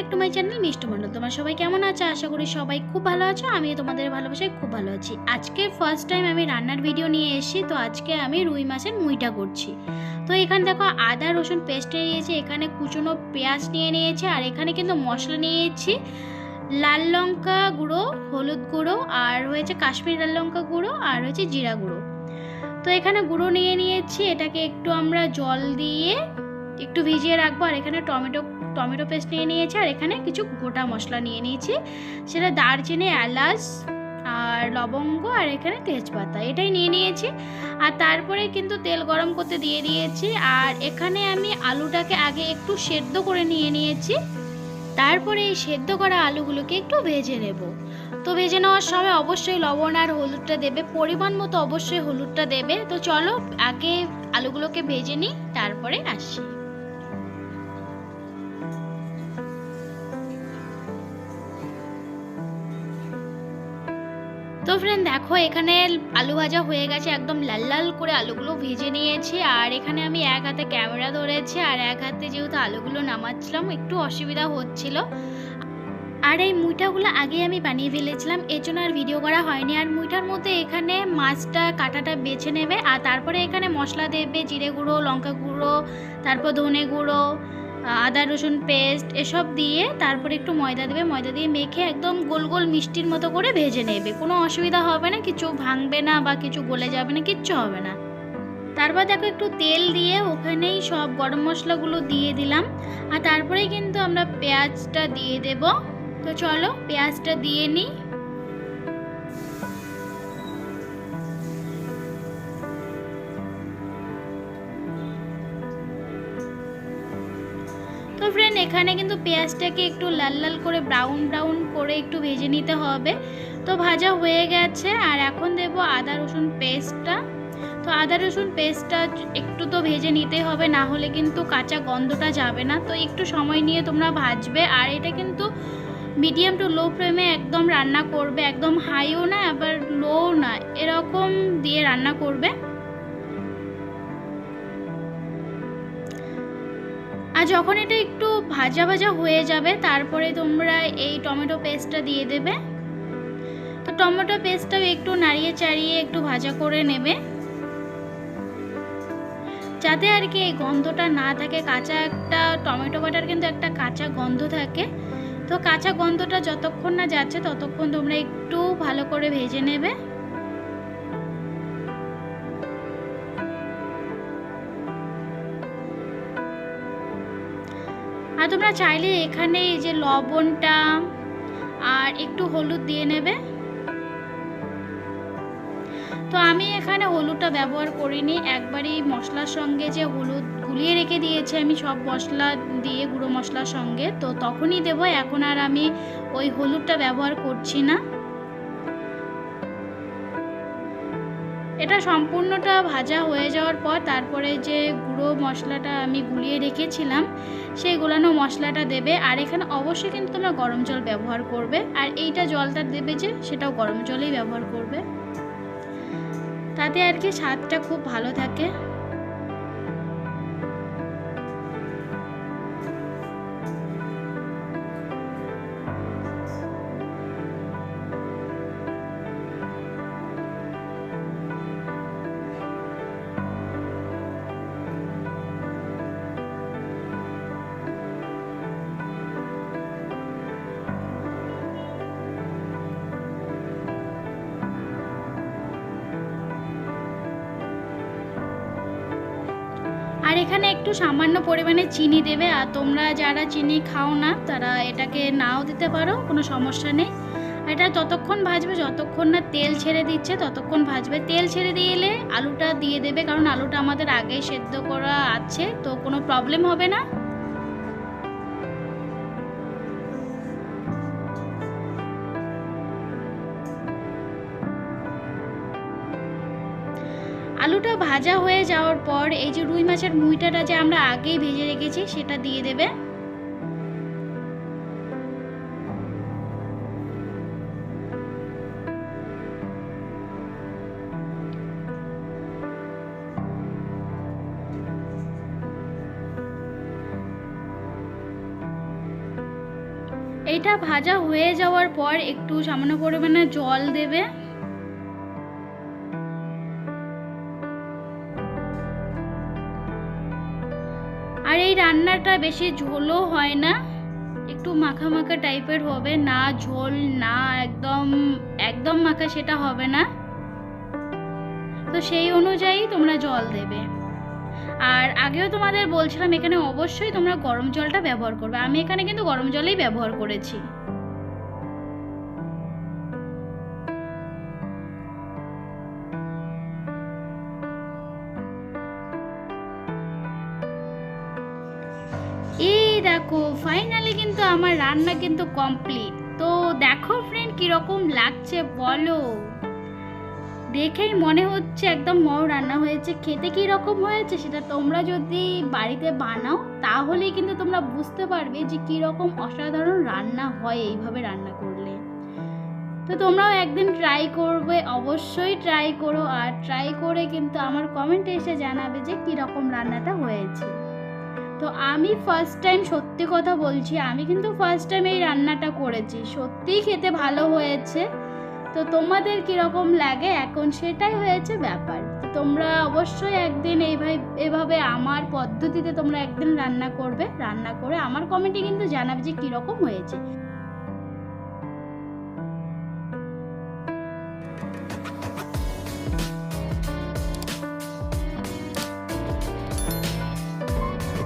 Back to my channel Mishtu Mondal. তোমরা সবাই কেমন আছো? আশা করি সবাই খুব ভালো আছো। আমিও তোমাদের ভালোবাসায় খুব ভালো আছি। আজকে ফার্স্ট টাইম আমি রান্নার ভিডিও নিয়ে এসেছি। তো আজকে আমি রুই মাছের মুইটা করছি। তো এখানে দেখো আদা রসুন পেস্ট নিয়েছি, এখানে কুচনো পেঁয়াজ নিয়ে নিয়েছি, আর এখানে কিন্তু মশলা নিয়েছি লাল লঙ্কা গুঁড়ো, হলুদ গুঁড়ো, আর হয়েছে কাশ্মীরি লাল লঙ্কা গুঁড়ো, আর হয়েছে জিরা গুঁড়ো। তো এখানে গুঁড়ো নিয়ে নিয়েছি, এটাকে একটু আমরা জল দিয়ে একটু ভিজিয়ে রাখবো। আর এখানে টমেটো পেস্ট নিয়ে নিয়েছি, আর এখানে কিছু গোটা মশলা নিয়ে নিয়েছি, সেটা দারচিনি, এলাচ আর লবঙ্গ, আর এখানে তেজপাতা, এটাই নিয়ে নিয়েছি। আর তারপরে কিন্তু তেল গরম করতে দিয়ে দিয়েছি। আর এখানে আমি আলুটাকে আগে একটু সেদ্ধ করে নিয়ে নিয়েছি, তারপরে এই সেদ্ধ করা আলুগুলোকে একটু ভেজে নেব। তো ভেজে নেওয়ার সময় অবশ্যই লবণ আর হলুদটা দেবে, পরিমাণ মতো অবশ্যই হলুদটা দেবে। তো চলো আগে আলুগুলোকে ভেজে নিই, তারপরে আসছি। তো ফ্রেন্ড দেখো, এখানে আলু ভাজা হয়ে গেছে, একদম লাল লাল করে আলুগুলো ভেজে নিয়েছি। আর এখানে আমি এক হাতে ক্যামেরা ধরেছি, আর এক হাতে যেহেতু আলুগুলো নামাচ্ছিলাম একটু অসুবিধা হচ্ছিল। আর এই মুইটাগুলো আগে আমি বানিয়ে ফেলেছিলাম, এর জন্য আর ভিডিও করা হয়নি। আর মুইটার মধ্যে এখানে মাছটা কাটাটা বেছে নেবে, আর তারপরে এখানে মশলা দেবে, জিরে গুঁড়ো, লঙ্কা গুঁড়ো, তারপর ধনে গুঁড়ো, আদা রসুন পেস্ট, এসব দিয়ে তারপরে একটু ময়দা দেবে। ময়দা দিয়ে মেখে একদম গোল গোল মিষ্টির মতো করে ভেজে নেবে, কোনো অসুবিধা হবে না, কিছু ভাঙবে না বা কিছু গলে যাবে না, কিচ্ছু হবে না। তারপর দেখো একটু তেল দিয়ে ওখানেই সব গরম মশলাগুলো দিয়ে দিলাম, আর তারপরেই কিন্তু আমরা পেঁয়াজটা দিয়ে দেব। তো চলো পেঁয়াজটা দিয়ে নিই। তো ফ্রেন্ড এখানে কিন্তু পেঁয়াজটাকে একটু লাল লাল করে ব্রাউন ব্রাউন করে একটু ভেজে নিতে হবে। তো ভাজা হয়ে গেছে, আর এখন দেব আদা রসুন পেস্টটা। তো আদা রসুন পেস্টটা একটু তো ভেজে নিতে হবে, না হলে কিন্তু কাঁচা গন্ধটা যাবে না। তো একটু সময় নিয়ে তোমরা ভাজবে, আর এটা কিন্তু মিডিয়াম টু লো ফ্লেমে একদম রান্না করবে, একদম হাইও না আবার লো না, এরকম দিয়ে রান্না করবে। আর যখন এটা একটু ভাজা ভাজা হয়ে যাবে, তারপরে তোমরা এই টমেটো পেস্টটা দিয়ে দেবে। তো টমেটো পেস্টটাও একটু নাড়িয়ে চাড়িয়ে একটু ভাজা করে নেবে, যাতে আর কি এই গন্ধটা না থাকে। কাঁচা একটা টমেটো বাটার কিন্তু একটা কাঁচা গন্ধ থাকে। তো কাঁচা গন্ধটা যতক্ষণ না যাচ্ছে ততক্ষণ তোমরা একটু ভালো করে ভেজে নেবে। আর তোমরা চাইলে এখানে এই যে লবণটা আর একটু হলুদ দিয়ে নেবে। তো আমি এখানে হলুদটা ব্যবহার করিনি, একবারই মশলার সঙ্গে যে হলুদ গুলিয়ে রেখে দিয়েছি আমি সব মশলা দিয়ে, গুঁড়ো মশলার সঙ্গে, তো তখনই দেবো। এখন আর আমি ওই হলুদটা ব্যবহার করছি না। এটা সম্পূর্ণটা ভাজা হয়ে যাওয়ার পর তারপরে যে গুঁড়ো মশলাটা আমি গুলিয়ে রেখেছিলাম সেই গুলানো মশলাটা দেবে। আর এখানে অবশ্যই কিন্তু তোমরা গরম জল ব্যবহার করবে, আর এইটা জলটা দেবে যে সেটাও গরম জলেই ব্যবহার করবে, তাতে আর কি স্বাদটা খুব ভালো থাকে। আর এখানে একটু সামান্য পরিমাণে চিনি দেবে, আর তোমরা যারা চিনি খাও না তারা এটাকে নাও দিতে পারো, কোনো সমস্যা নেই। এটা ততক্ষণ ভাজবে যতক্ষণ না তেল ছেড়ে দিচ্ছে, ততক্ষণ ভাজবে। তেল ছেড়ে দিলে আলুটা দিয়ে দেবে, কারণ আলুটা আমাদের আগেই সেদ্ধ করা আছে, তো কোনো প্রবলেম হবে না। আলুটা ভাজা হয়ে যাওয়ার পর এই যে রুই মাছের মুইটাটা যে আমরা আগেই ভেজে রেখেছি সেটা দিয়ে দেবে। এটা ভাজা হয়ে যাওয়ার পর একটু সামান্য পরিমাণে জল দেবে। আর এই রান্নাটা বেশি ঝোলও হয় না, একটু মাখা মাখা টাইপের হবে, না ঝোল না একদম একদম মাখা সেটা হবে না। তো সেই অনুযায়ী তোমরা জল দেবে। আর আগেও তোমাদের বলছিলাম এখানে অবশ্যই তোমরা গরম জলটা ব্যবহার করবে, আমি এখানে কিন্তু গরম জলেই ব্যবহার করেছি। এই দেখো ফাইনালি কিন্তু আমার রান্না কিন্তু কমপ্লিট। তো দেখো ফ্রেন্ড কীরকম লাগছে বলো, দেখেই মনে হচ্ছে একদম মৌ রান্না হয়েছে। খেতে কী রকম হয়েছে সেটা তোমরা যদি বাড়িতে বানাও তাহলেই কিন্তু তোমরা বুঝতে পারবে যে কীরকম অসাধারণ রান্না হয় এইভাবে রান্না করলে। তো তোমরাও একদিন ট্রাই করবে, অবশ্যই ট্রাই করো, আর ট্রাই করে কিন্তু আমার কমেন্টে এসে জানাবে যে কীরকম রান্নাটা হয়েছে। তো আমি ফার্স্ট টাইম, সত্যি কথা বলছি, আমি কিন্তু ফার্স্ট টাইম এই রান্নাটা করেছি, সত্যিই খেতে ভালো হয়েছে। তো তোমাদের কীরকম লাগে এখন সেটাই হয়েছে ব্যাপার। তো তোমরা অবশ্যই একদিন এভাবে আমার পদ্ধতিতে তোমরা একদিন রান্না করবে, রান্না করে আমার কমেন্টে কিন্তু জানাবে যে কীরকম হয়েছে।